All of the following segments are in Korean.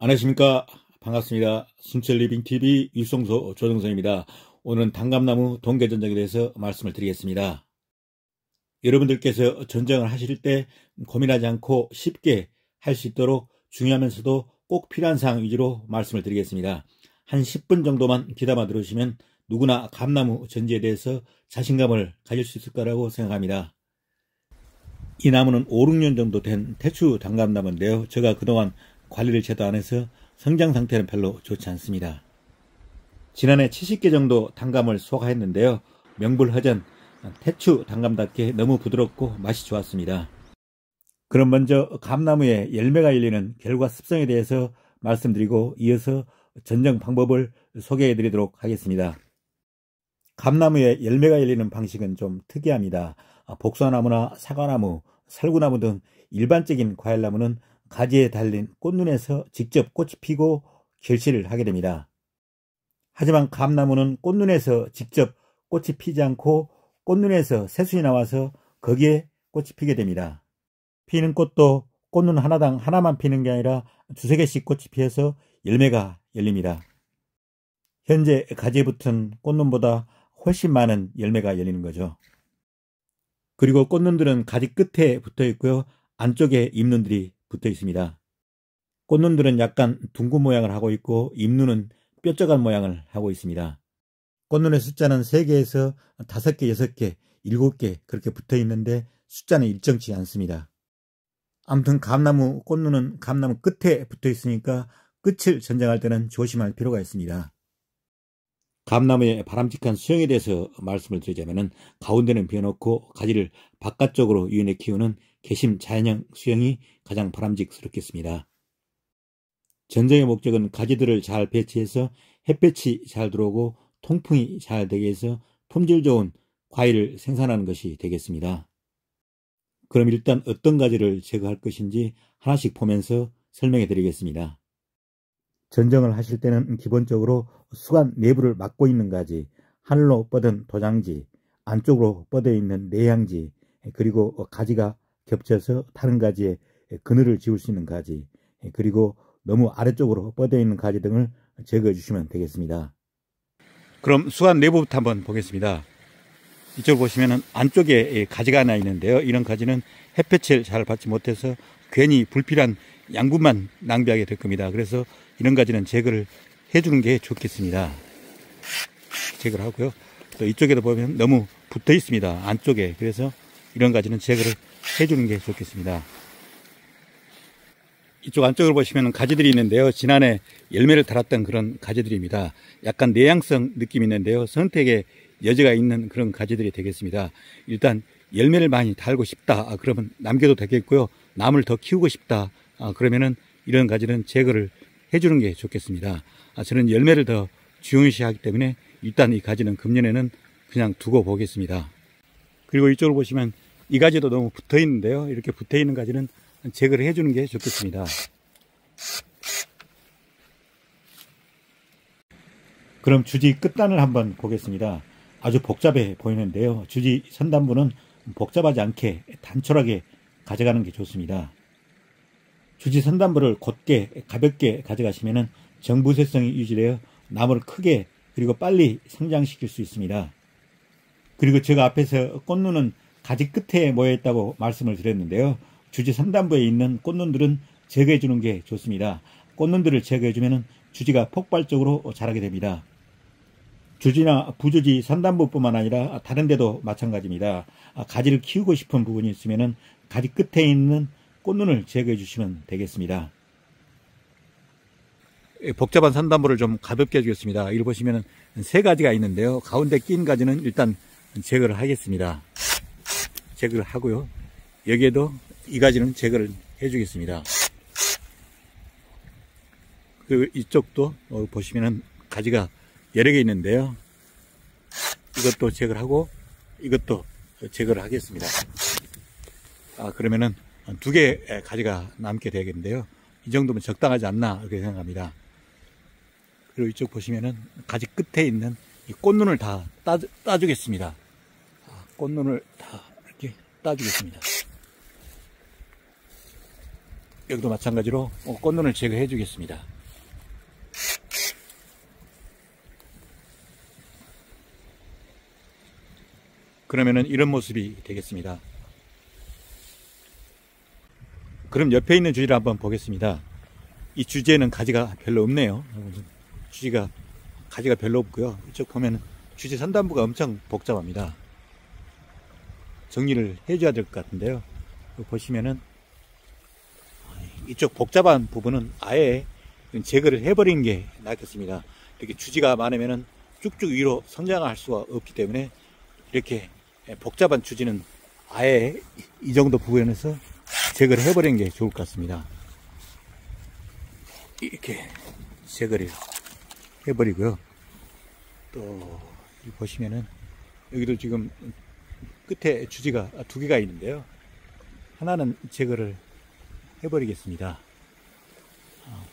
안녕하십니까. 반갑습니다. 순천리빙TV 유성소 조정선입니다. 오늘은 단감나무 동계전쟁에 대해서 말씀을 드리겠습니다. 여러분들께서 전쟁을 하실 때 고민하지 않고 쉽게 할 수 있도록 중요하면서도 꼭 필요한 사항 위주로 말씀을 드리겠습니다. 한 10분 정도만 귀담아 들으시면 누구나 감나무 전지에 대해서 자신감을 가질 수 있을 거라고 생각합니다. 이 나무는 5, 6년 정도 된 태추 단감나무인데요. 제가 그동안 관리를 제대로 안 해서 성장 상태는 별로 좋지 않습니다. 지난해 70개 정도 단감을 수확했는데요. 명불허전 태추 단감답게 너무 부드럽고 맛이 좋았습니다. 그럼 먼저 감나무에 열매가 열리는 결과 습성에 대해서 말씀드리고 이어서 전정 방법을 소개해 드리도록 하겠습니다. 감나무에 열매가 열리는 방식은 좀 특이합니다. 복숭아나무나 사과나무, 살구나무 등 일반적인 과일나무는 가지에 달린 꽃눈에서 직접 꽃이 피고 결실을 하게 됩니다. 하지만 감나무는 꽃눈에서 직접 꽃이 피지 않고 꽃눈에서 새순이 나와서 거기에 꽃이 피게 됩니다. 피는 꽃도 꽃눈 하나당 하나만 피는 게 아니라 두세 개씩 꽃이 피어서 열매가 열립니다. 현재 가지에 붙은 꽃눈보다 훨씬 많은 열매가 열리는 거죠. 그리고 꽃눈들은 가지 끝에 붙어 있고요. 안쪽에 잎눈들이 붙어 있습니다. 꽃눈들은 약간 둥근 모양을 하고 있고 잎눈은 뾰족한 모양을 하고 있습니다. 꽃눈의 숫자는 3개에서 5개, 6개, 7개 그렇게 붙어 있는데 숫자는 일정치 않습니다. 아무튼 감나무 꽃눈은 감나무 끝에 붙어 있으니까 끝을 전쟁할 때는 조심할 필요가 있습니다. 감나무의 바람직한 수영에 대해서 말씀을 드리자면 가운데는 비워놓고 가지를 바깥쪽으로 유인해 키우는 개심 자연형 수영이 가장 바람직스럽겠습니다. 전쟁의 목적은 가지들을 잘 배치해서 햇볕이 잘 들어오고 통풍이 잘 되게 해서 품질 좋은 과일을 생산하는 것이 되겠습니다. 그럼 일단 어떤 가지를 제거할 것인지 하나씩 보면서 설명해 드리겠습니다. 전정을 하실 때는 기본적으로 수관 내부를 막고 있는 가지, 하늘로 뻗은 도장지, 안쪽으로 뻗어 있는 내향지, 그리고 가지가 겹쳐서 다른 가지에 그늘을 지울 수 있는 가지, 그리고 너무 아래쪽으로 뻗어 있는 가지 등을 제거해 주시면 되겠습니다. 그럼 수관 내부부터 한번 보겠습니다. 이쪽을 보시면 안쪽에 가지가 하나 있는데요. 이런 가지는 햇볕을 잘 받지 못해서 괜히 불필요한 양분만 낭비하게 될 겁니다. 그래서 이런 가지는 제거를 해주는 게 좋겠습니다. 제거를 하고요. 또 이쪽에도 보면 너무 붙어 있습니다. 안쪽에. 그래서 이런 가지는 제거를 해주는 게 좋겠습니다. 이쪽 안쪽을 보시면 가지들이 있는데요. 지난해 열매를 달았던 그런 가지들입니다. 약간 내향성 느낌이 있는데요. 선택의 여지가 있는 그런 가지들이 되겠습니다. 일단 열매를 많이 달고 싶다. 그러면 남겨도 되겠고요. 나무를 더 키우고 싶다. 그러면은 이런 가지는 제거를 해주는 게 좋겠습니다. 저는 열매를 더 중요시하기 때문에 일단 이 가지는 금년에는 그냥 두고 보겠습니다. 그리고 이쪽을 보시면 이 가지도 너무 붙어 있는데요. 이렇게 붙어 있는 가지는 제거를 해주는 게 좋겠습니다. 그럼 주지 끝단을 한번 보겠습니다. 아주 복잡해 보이는데요. 주지 선단부는 복잡하지 않게 단촐하게 가져가는 게 좋습니다. 주지 선단부를 곧게 가볍게 가져가시면 정부세성이 유지되어 나무를 크게 그리고 빨리 성장시킬 수 있습니다. 그리고 제가 앞에서 꽃눈은 가지 끝에 모여 있다고 말씀을 드렸는데요. 주지 선단부에 있는 꽃눈들은 제거해 주는 게 좋습니다. 꽃눈들을 제거해 주면 주지가 폭발적으로 자라게 됩니다. 주지나 부주지 선단부뿐만 아니라 다른 데도 마찬가지입니다. 가지를 키우고 싶은 부분이 있으면 가지 끝에 있는 꽃눈을 제거해 주시면 되겠습니다. 복잡한 선단부를 좀 가볍게 해주겠습니다. 여기 보시면 3가지가 있는데요. 가운데 낀 가지는 일단 제거를 하겠습니다. 제거를 하고요. 여기에도 이 가지는 제거를 해주겠습니다. 그리고 이쪽도 보시면 가지가 여러 개 있는데요. 이것도 제거를 하고 이것도 제거를 하겠습니다. 그러면은 2개 가지가 남게 되겠는데요. 이 정도면 적당하지 않나 이렇게 생각합니다. 그리고 이쪽 보시면은 가지 끝에 있는 이 꽃눈을 다 따주겠습니다. 꽃눈을 다 이렇게 따주겠습니다. 여기도 마찬가지로 꽃눈을 제거해 주겠습니다. 그러면은 이런 모습이 되겠습니다. 그럼 옆에 있는 주지를 한번 보겠습니다. 이 주지에는 가지가 별로 없네요. 가지가 별로 없고요. 이쪽 보면 주지 선단부가 엄청 복잡합니다. 정리를 해줘야 될 것 같은데요. 보시면은 이쪽 복잡한 부분은 아예 제거를 해버리는 게 낫겠습니다. 이렇게 주지가 많으면은 쭉쭉 위로 성장할 수가 없기 때문에 이렇게 복잡한 주지는 아예 이 정도 부분에서 제거를 해버리는 게 좋을 것 같습니다. 이렇게 제거를 해버리고요. 또 보시면은 여기도 지금 끝에 주지가 두 개가 있는데요. 하나는 제거를 해버리겠습니다.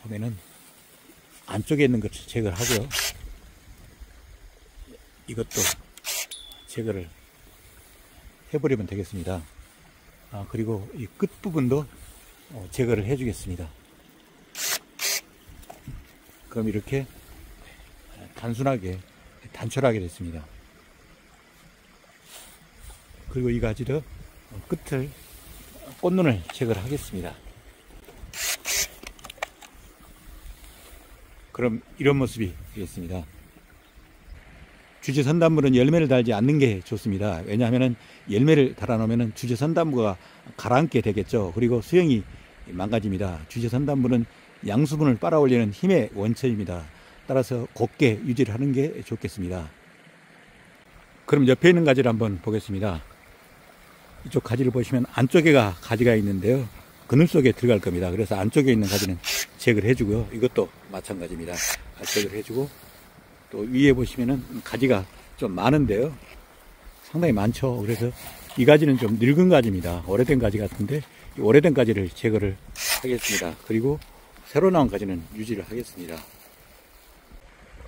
보면은 안쪽에 있는 것 제거를 하고요. 이것도 제거를 해버리면 되겠습니다. 그리고 이 끝부분도 제거를 해주겠습니다. 그럼 이렇게 단순하게 단촐하게 됐습니다. 그리고 이 가지도 끝을 꽃눈을 제거를 하겠습니다. 그럼 이런 모습이 되겠습니다. 주지 선단물은 열매를 달지 않는 게 좋습니다. 왜냐하면 열매를 달아놓으면 주지 선단부가 가라앉게 되겠죠. 그리고 수영이 망가집니다. 주지 선단물은 양수분을 빨아올리는 힘의 원천입니다. 따라서 곱게 유지를 하는 게 좋겠습니다. 그럼 옆에 있는 가지를 한번 보겠습니다. 이쪽 가지를 보시면 안쪽에가 가지가 있는데요. 그늘 속에 들어갈 겁니다. 그래서 안쪽에 있는 가지는 제거를 해주고요. 이것도 마찬가지입니다. 제거를 해주고 또 위에 보시면은 가지가 좀 많은데요. 상당히 많죠. 그래서 이 가지는 좀 늙은 가지입니다. 오래된 가지 같은데 이 오래된 가지를 제거를 하겠습니다. 그리고 새로 나온 가지는 유지를 하겠습니다.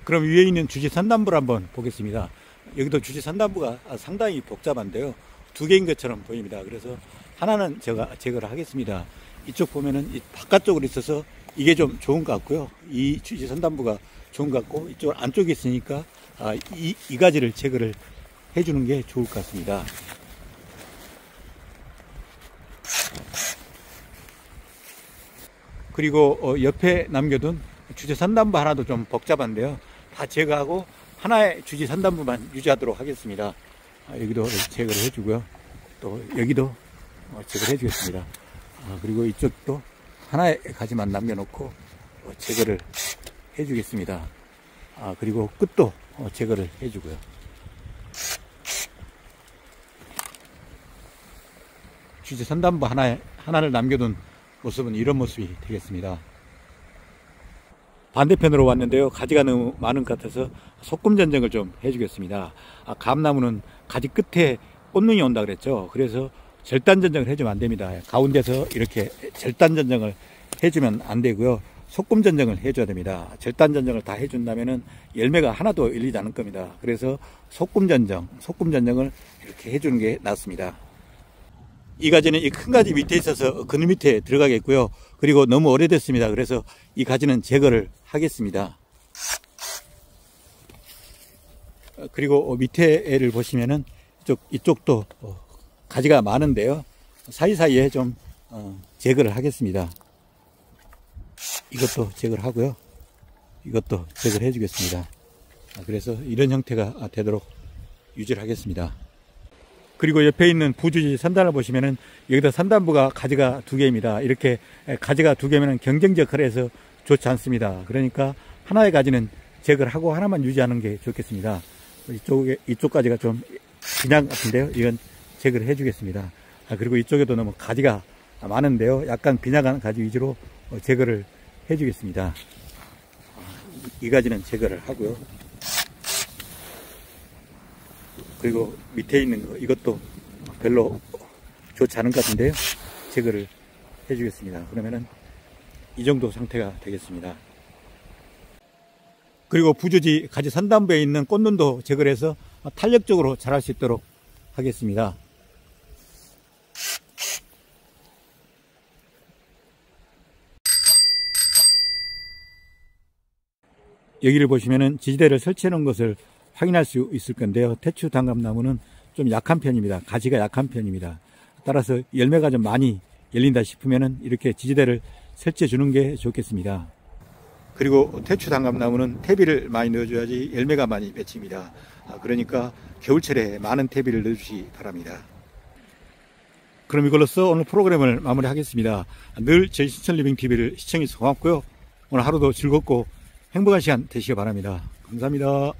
그럼 위에 있는 주지 선단부를 한번 보겠습니다. 여기도 주지 선단부가 상당히 복잡한데요. 두 개인 것처럼 보입니다. 그래서 하나는 제가 제거를 하겠습니다. 이쪽 보면은 이 바깥쪽으로 있어서 이게 좀 좋은 것 같고요. 이 주지 선단부가 좋은 것 같고 이쪽 안쪽에 있으니까 이 가지를 제거를 해주는 게 좋을 것 같습니다. 그리고 옆에 남겨둔 주지 선단부 하나도 좀 복잡한데요. 다 제거하고 하나의 주지 선단부만 유지하도록 하겠습니다. 여기도 제거를 해주고요. 또 여기도 제거를 해주겠습니다. 그리고 이쪽도 하나의 가지만 남겨놓고 제거를 해주겠습니다. 그리고 끝도 제거를 해주고요. 주지 선단부 하나를 남겨둔 모습은 이런 모습이 되겠습니다. 반대편으로 왔는데요. 가지가 너무 많은 것 같아서 소금 전정을 좀 해주겠습니다. 감나무는 가지 끝에 꽃눈이 온다 그랬죠. 그래서 절단 전정을 해주면 안 됩니다. 가운데서 이렇게 절단 전정을 해주면 안 되고요. 소금 전정을 해줘야 됩니다. 절단 전정을 다 해준다면은 열매가 하나도 열리지 않을 겁니다. 그래서 소금 전정을 이렇게 해주는 게 낫습니다. 이 가지는 이 큰 가지 밑에 있어서 그늘 밑에 들어가겠고요. 그리고 너무 오래됐습니다. 그래서 이 가지는 제거를 하겠습니다. 그리고 밑에를 보시면은 이쪽도 가지가 많은데요. 사이사이에 좀 제거를 하겠습니다. 이것도 제거를 하고요. 이것도 제거를 해주겠습니다. 그래서 이런 형태가 되도록 유지를 하겠습니다. 그리고 옆에 있는 부주지 선단을 보시면은 여기다 선단부가 가지가 두 개입니다. 이렇게 가지가 두 개면 경쟁적 거래에서 좋지 않습니다. 그러니까 하나의 가지는 제거를 하고 하나만 유지하는 게 좋겠습니다. 이쪽 가지가 좀 그냥 같은데요. 이건 제거를 해주겠습니다. 그리고 이쪽에도 너무 가지가 많은데요. 약간 빈약한 가지 위주로 제거를 해주겠습니다. 이 가지는 제거를 하고요. 그리고 밑에 있는 거 이것도 별로 좋지 않은 것 같은데요. 제거를 해주겠습니다. 그러면은 이 정도 상태가 되겠습니다. 그리고 부주지 가지 선단부에 있는 꽃눈도 제거를 해서 탄력적으로 자랄 수 있도록 하겠습니다. 여기를 보시면은 지지대를 설치해 놓은 것을 확인할 수 있을 건데요. 태추 단감나무는 좀 약한 편입니다. 가지가 약한 편입니다. 따라서 열매가 좀 많이 열린다 싶으면은 이렇게 지지대를 설치해 주는 게 좋겠습니다. 그리고 태추 단감나무는 퇴비를 많이 넣어줘야지 열매가 많이 맺힙니다. 그러니까 겨울철에 많은 퇴비를 넣어주시기 바랍니다. 그럼 이걸로써 오늘 프로그램을 마무리하겠습니다. 늘 저희 신천리빙TV를 시청해주셔서 고맙고요. 오늘 하루도 즐겁고 행복한 시간 되시기 바랍니다. 감사합니다.